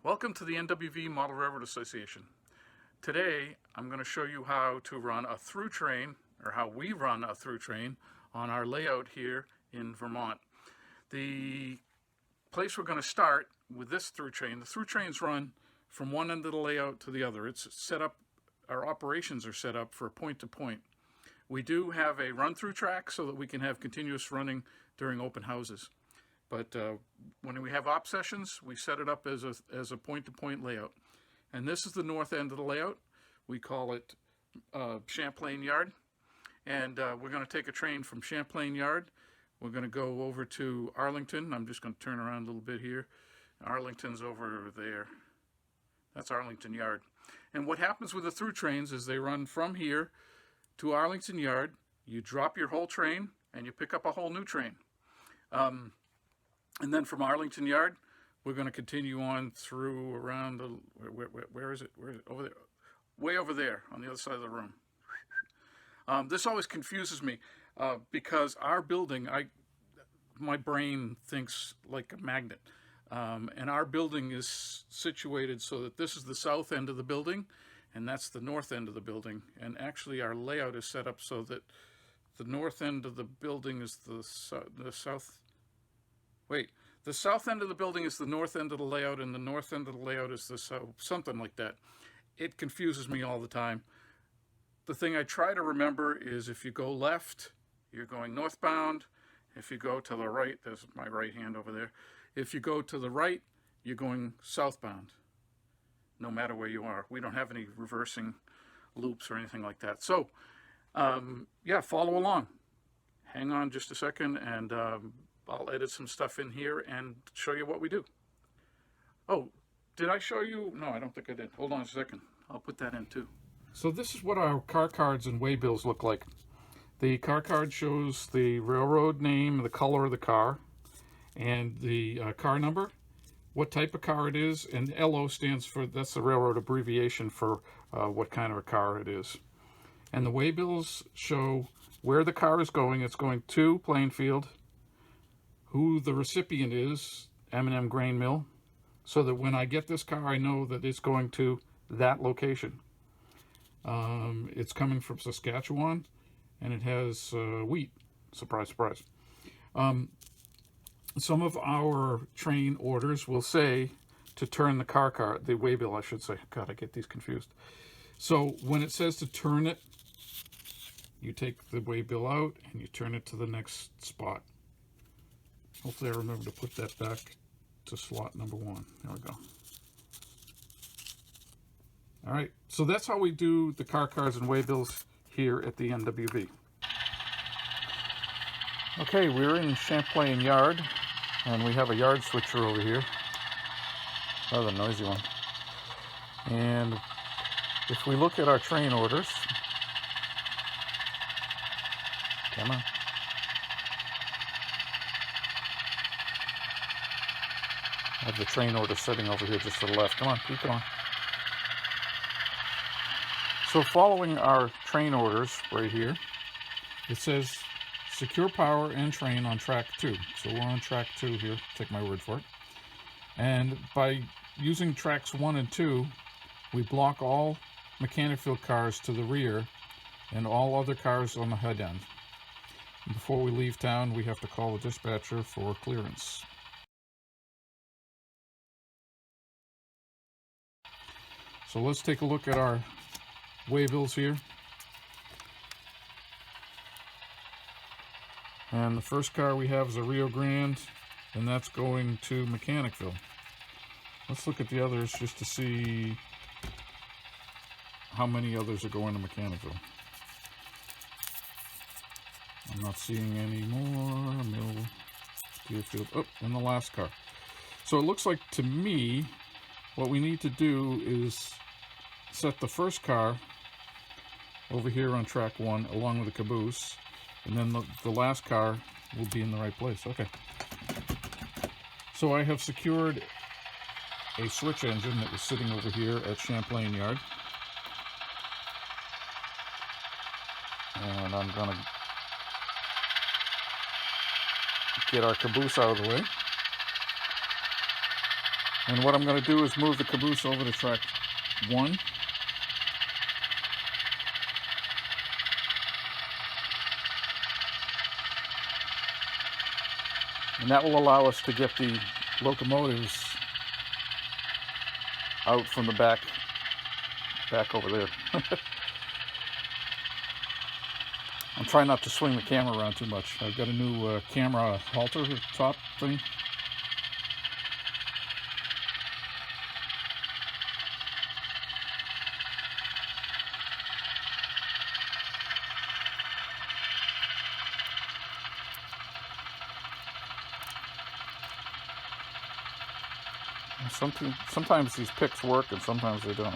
Welcome to the NWV Model Railroad Association. Today I'm going to show you how to run a through train, or how we run a through train on our layout here in Vermont. The place we're going to start with this through train, the through trains run from one end of the layout to the other. It's set up, our operations are set up for point to point. We do have a run through track so that we can have continuous running during open houses. But when we have op sessions, we set it up as a point-to-point layout. And this is the north end of the layout. We call it Champlain Yard. And we're going to take a train from Champlain Yard. We're going to go over to Arlington. I'm just going to turn around a little bit here. Arlington's over there. That's Arlington Yard. And what happens with the through trains is they run from here to Arlington Yard. You drop your whole train, and you pick up a whole new train. And then from Arlington Yard, we're going to continue on through around the, where is it? Where is it? Over there. Way over there on the other side of the room. This always confuses me because our building, my brain thinks like a magnet. And our building is situated so that this is the south end of the building and that's the north end of the building. And actually our layout is set up so that the north end of the building is the south. Wait, the south end of the building is the north end of the layout, and the north end of the layout is the south, something like that. It confuses me all the time. The thing I try to remember is if you go left, you're going northbound. If you go to the right, there's my right hand over there. If you go to the right, you're going southbound, no matter where you are. We don't have any reversing loops or anything like that. So, yeah, follow along. Hang on just a second, and I'll edit some stuff in here and show you what we do. Oh, did I show you? No, I don't think I did. Hold on a second. I'll put that in too. So this is what our car cards and waybills look like. The car card shows the railroad name, the color of the car, and the car number, what type of car it is, and LO stands for, that's the railroad abbreviation for what kind of a car it is. And the waybills show where the car is going. It's going to Plainfield, who the recipient is, M&M Grain Mill, so that when I get this car, I know that it's going to that location. It's coming from Saskatchewan, and it has wheat. Surprise, surprise. Some of our train orders will say to turn the car card, the waybill, I should say. God, I get these confused. So when it says to turn it, you take the waybill out and you turn it to the next spot. Hopefully I remember to put that back to slot number 1. There we go. All right, so that's how we do the car cards and waybills here at the NWV. Okay, we're in Champlain Yard, and we have a yard switcher over here. Rather noisy one. And if we look at our train orders, come on. I have the train order sitting over here just to the left. Come on, keep going. So following our train orders right here, it says secure power and train on track 2. So we're on track 2 here, take my word for it. And by using tracks 1 and 2, we block all mechanic field cars to the rear and all other cars on the head end. And before we leave town, we have to call the dispatcher for clearance. So let's take a look at our waybills here. And the first car we have is a Rio Grande, and that's going to Mechanicville. Let's look at the others just to see how many others are going to Mechanicville. I'm not seeing any more. Mill, Deerfield. Oh, and the last car. So it looks like to me, what we need to do is set the first car over here on track 1 along with the caboose, and then the last car will be in the right place. Okay. So I have secured a switch engine that was sitting over here at Champlain Yard. And I'm going to get our caboose out of the way. And what I'm going to do is move the caboose over to track 1. And that will allow us to get the locomotives out from the back over there. I'm trying not to swing the camera around too much. I've got a new camera halter top thing. Sometimes these picks work and sometimes they don't.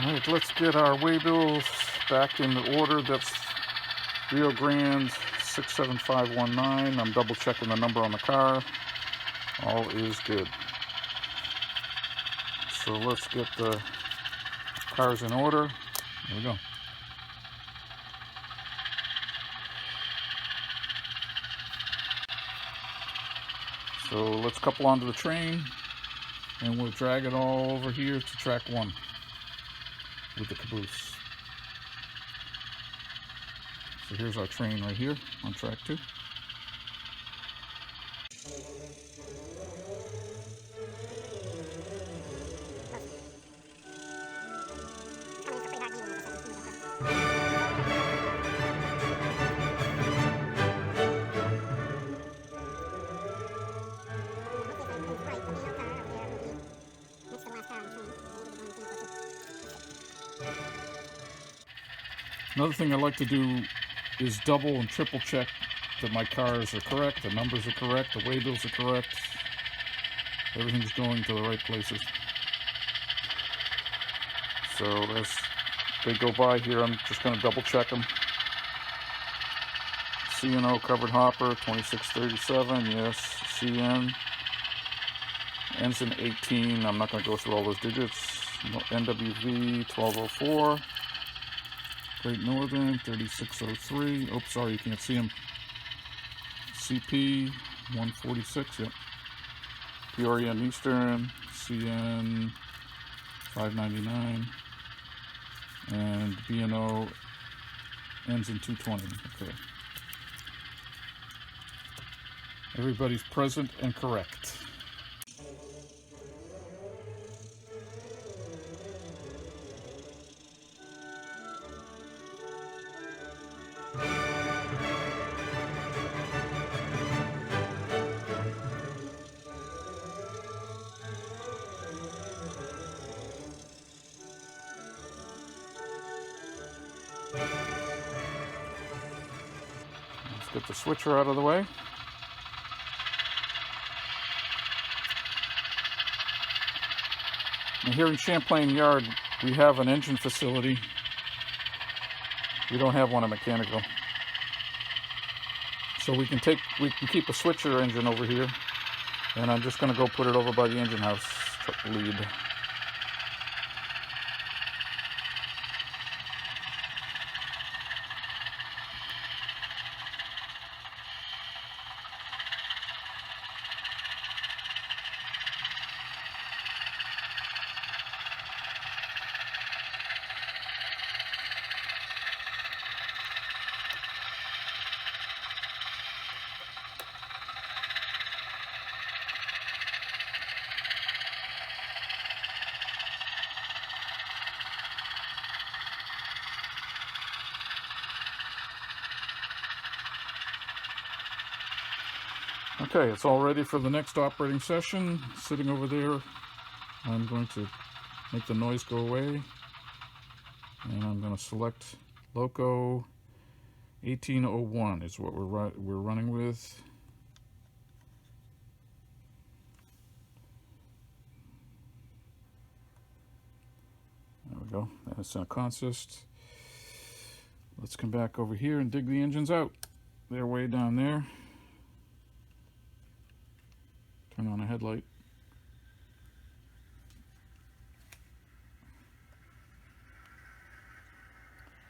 Alright, let's get our waybills back in the order. That's Rio Grande 67519. I'm double checking the number on the car. All is good. So let's get the cars in order. There we go. So let's couple onto the train and we'll drag it all over here to track 1 with the caboose. So here's our train right here on track 2. Another thing I like to do is double and triple check that my cars are correct, the numbers are correct, the waybills are correct, everything's going to the right places. So as they go by here, I'm just going to double check them. CNO covered hopper 2637, yes. CN ends in 18. I'm not going to go through all those digits. NWV 1204. Great Northern 3603. Oops, sorry, you can't see them. CP 146. Yep. Peoria and Eastern CN 599. And BNO ends in 220. Okay. Everybody's present and correct. Let's get the switcher out of the way. here in Champlain Yard, we have an engine facility. We don't have one at Mechanical. So we can keep a switcher engine over here, and I'm just going to go put it over by the engine house lead. Okay, it's all ready for the next operating session. Sitting over there, I'm going to make the noise go away, and I'm going to select Loco 1801 is what we're running with. There we go. That's in a consist. Let's come back over here and dig the engines out. They're way down there. Turn on a headlight.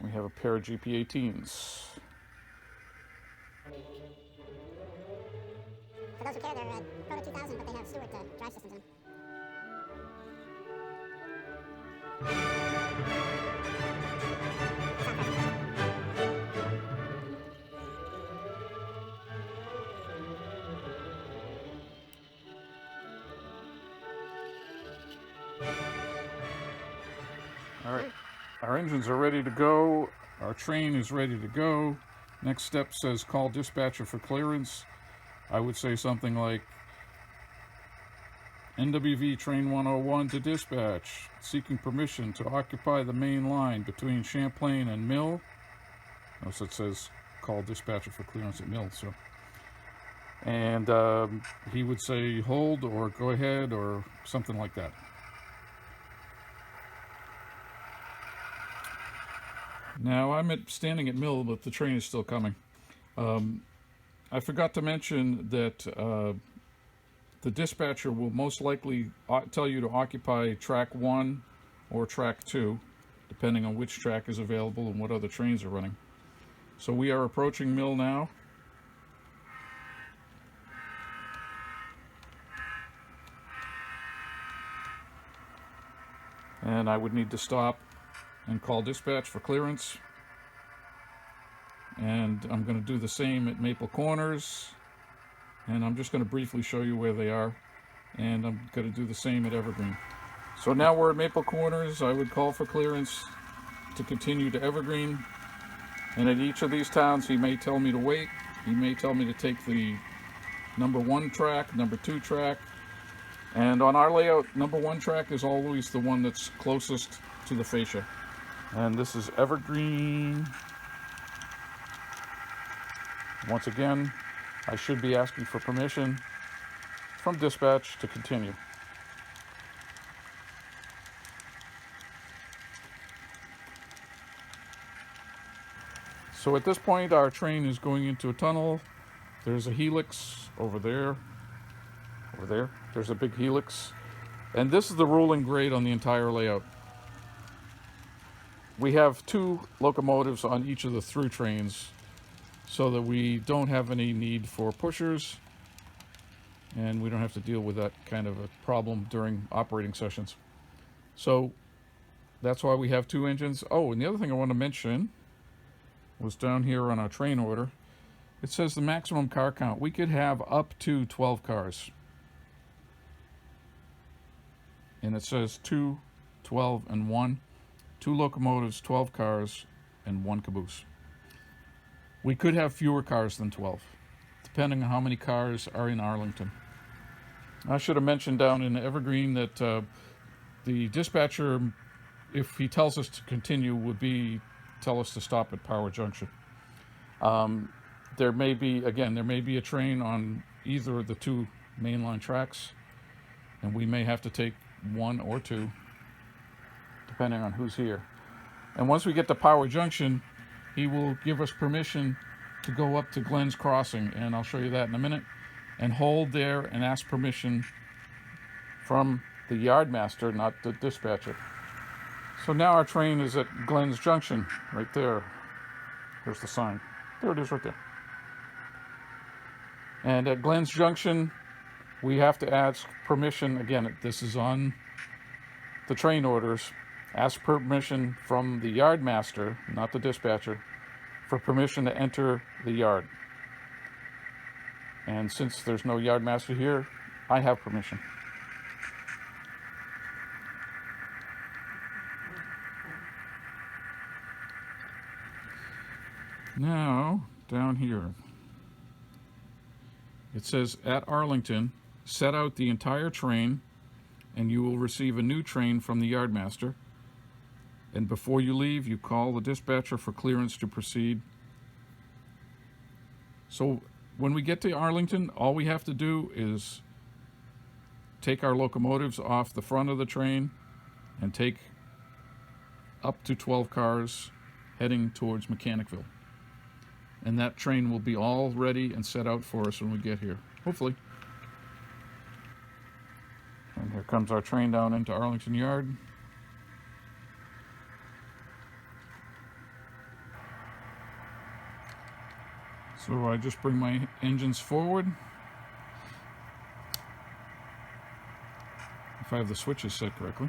We have a pair of GP18s. For those who care, they're Proto 2000, but they have Stewart drive systems in them. All right, our engines are ready to go. Our train is ready to go. Next step says call dispatcher for clearance. I would say something like, NWV train 101 to dispatch, seeking permission to occupy the main line between Champlain and Mill. Notice it says call dispatcher for clearance at Mill. So, and he would say hold or go ahead or something like that. Now I'm standing at Mill, but the train is still coming. I forgot to mention that the dispatcher will most likely tell you to occupy track 1 or track 2, depending on which track is available and what other trains are running. So we are approaching Mill now. And I would need to stop and call dispatch for clearance. And I'm going to do the same at Maple Corners, and I'm just going to briefly show you where they are, and I'm going to do the same at Evergreen. So now we're at Maple Corners. I would call for clearance to continue to Evergreen, and at each of these towns he may tell me to wait. He may tell me to take the number 1 track, number 2 track, and on our layout, number 1 track is always the one that's closest to the fascia. And this is Evergreen. Once again, I should be asking for permission from dispatch to continue. So at this point, our train is going into a tunnel. There's a helix over there. Over there. There's a big helix. And this is the ruling grade on the entire layout. We have 2 locomotives on each of the through trains, so that we don't have any need for pushers, and we don't have to deal with that kind of a problem during operating sessions. So that's why we have 2 engines. Oh, and the other thing I want to mention was down here on our train order. It says the maximum car count. We could have up to 12 cars. And it says 2, 12, and 1. 2 locomotives, 12 cars, and 1 caboose. We could have fewer cars than 12, depending on how many cars are in Arlington. I should have mentioned down in Evergreen that the dispatcher, if he tells us to continue, would tell us to stop at Power Junction. There may be a train on either of the 2 mainline tracks, and we may have to take 1 or 2, depending on who's here. And once we get to Power Junction, he will give us permission to go up to Glenn's Crossing, and I'll show you that in a minute, and hold there and ask permission from the yardmaster, not the dispatcher. So now our train is at Glenn's Junction, right there. There's the sign. There it is right there. And at Glenn's Junction, we have to ask permission. Again, this is on the train orders. Ask permission from the yardmaster, not the dispatcher, for permission to enter the yard. And since there's no yardmaster here, I have permission. Now, down here, it says, at Arlington, set out the entire train, and you will receive a new train from the yardmaster. And before you leave, you call the dispatcher for clearance to proceed. So when we get to Arlington, all we have to do is take our locomotives off the front of the train and take up to 12 cars heading towards Mechanicville. And that train will be all ready and set out for us when we get here, hopefully. And here comes our train down into Arlington Yard. So I just bring my engines forward. If I have the switches set correctly.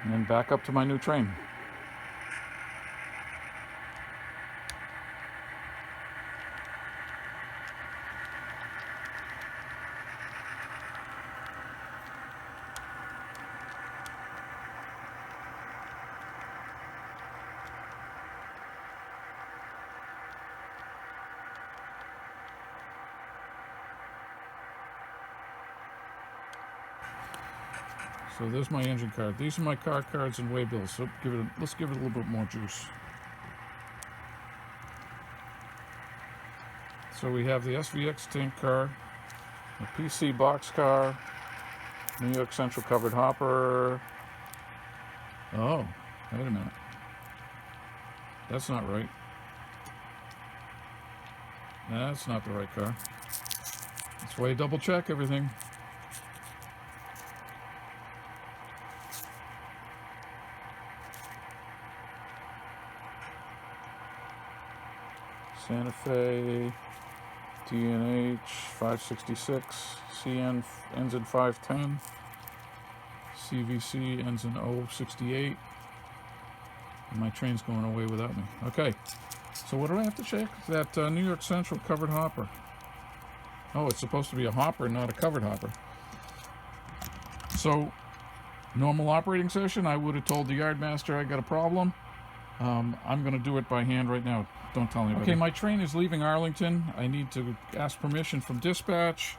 And then back up to my new train. So there's my engine card. These are my car cards and waybills. So let's give it a little bit more juice. So we have the SVX tank car, the PC box car, New York Central covered hopper. Oh, wait a minute. That's not right. That's not the right car. That's why you double check everything. Santa Fe, DNH 566, CN ends in 510, CVC ends in 068, and my train's going away without me. Okay, so what do I have to check? That New York Central covered hopper. Oh, it's supposed to be a hopper, not a covered hopper. So, normal operating session, I would have told the yardmaster I got a problem. I'm going to do it by hand right now. Don't tell anybody. Okay, my train is leaving Arlington. I need to ask permission from dispatch.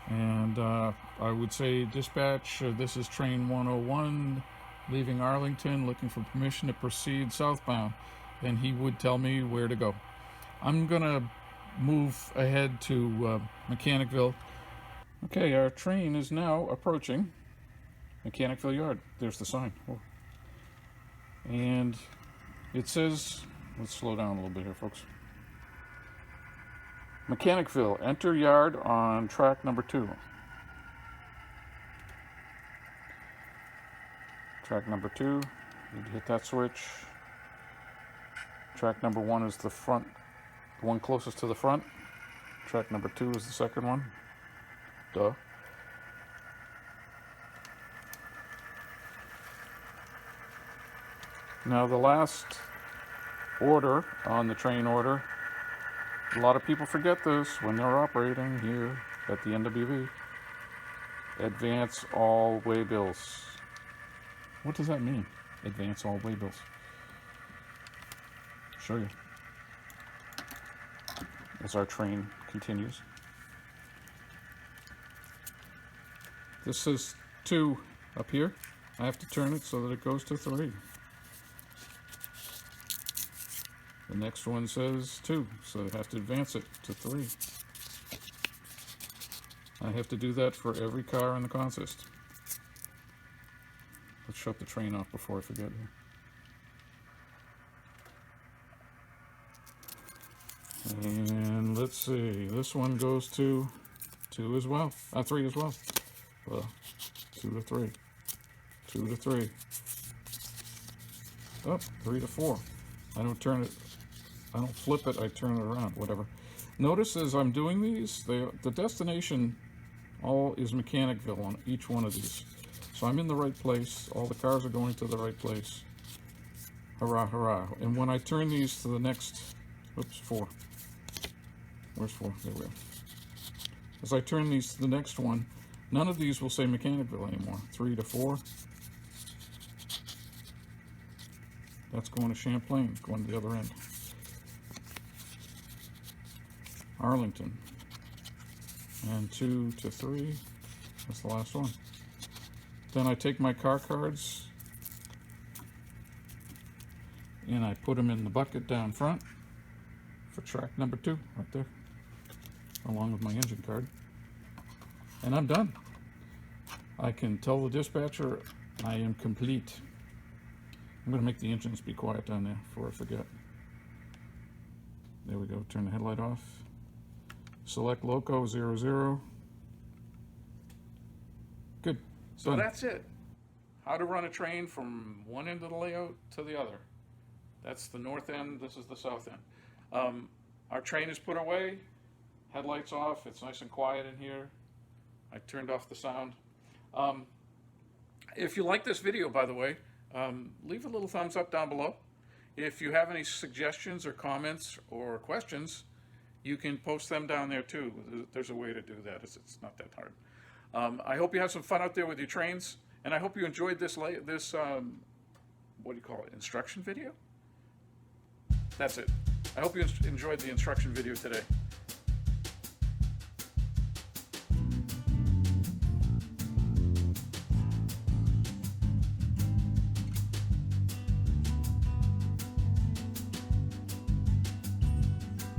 And I would say, dispatch, this is train 101 leaving Arlington, looking for permission to proceed southbound. And he would tell me where to go. I'm going to move ahead to Mechanicville. Okay, our train is now approaching Mechanicville Yard. There's the sign. Oh. And it says, let's slow down a little bit here, folks. Mechanicville, enter yard on track number 2. Track number 2, need to hit that switch. Track number 1 is the front, the one closest to the front. Track number 2 is the second one. Duh. Now the last order on the train order, a lot of people forget this when they're operating here at the NWV. Advance all waybills. What does that mean? Advance all waybills. Show you. As our train continues. This says 2 up here. I have to turn it so that it goes to 3. The next one says 2, so I have to advance it to 3. I have to do that for every car in the consist. Let's shut the train off before I forget here. And let's see, this one goes to 2 as well, 3 as well. 2 to 3, 2 to 3. Oh, 3 to 4. I don't turn it, I don't flip it, I turn it around, whatever. Notice as I'm doing these, the destination all is Mechanicville on each one of these. So I'm in the right place, all the cars are going to the right place. Hurrah, hurrah. And when I turn these to the next, oops, 4. Where's 4? There we go. As I turn these to the next one, none of these will say Mechanicville anymore. 3 to 4. That's going to Champlain, going to the other end. Arlington. And 2 to 3. That's the last one. Then I take my car cards and I put them in the bucket down front for track number 2, right there, along with my engine card. And I'm done. I can tell the dispatcher I am complete. I'm going to make the engines be quiet down there before I forget. There we go. Turn the headlight off. Select loco 00. Good. So that's it. How to run a train from one end of the layout to the other. That's the north end. This is the south end. Our train is put away. Headlights off. It's nice and quiet in here. I turned off the sound. If you like this video, by the way, leave a little thumbs up down below. If you have any suggestions or comments or questions, you can post them down there too. There's a way to do that. It's not that hard. I hope you have some fun out there with your trains, and I hope you enjoyed this what do you call it, instruction video? That's it. I hope you enjoyed the instruction video today.